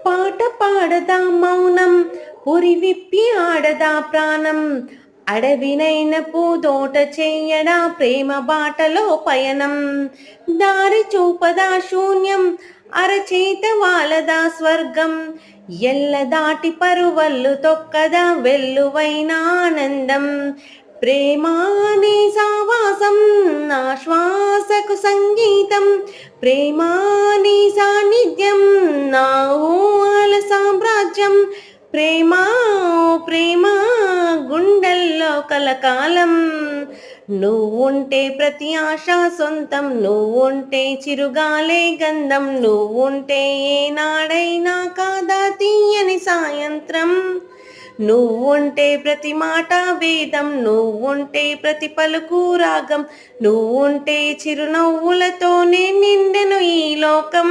పాట పాడదా మౌనం పురి విప్పి ఆడదా ప్రాణం అడవినైన పూదోట చెయ్యడా ప్రేమ బాటలో పయనం దారి చూపదా శూన్యం అరచేత వాలదా స్వర్గం ఎల్ల దాటి పరువల్లు తొక్కదా వెల్లువైన ఆనందం ప్రేమాని సావాసం నా శ్వాసకు సంగీతం ప్రేమాని సాన్నిధ్యం నా ఊహల సామ్రాజ్యం ప్రేమ ప్రేమ గుండెల్లో కలకాలం నువ్వుంటే ప్రతి ఆశ సొంతం నువ్వుంటే చిరుగాలే గంధం నువ్వుంటే ఏనాడైనా కాదా తీయని సాయంత్రం నువ్వుంటే ప్రతి మాట వేదం నువ్వుంటే ప్రతి పలుకు రాగం నువ్వుంటే చిరునవ్వులతోనే నిండెను ఈ లోకం.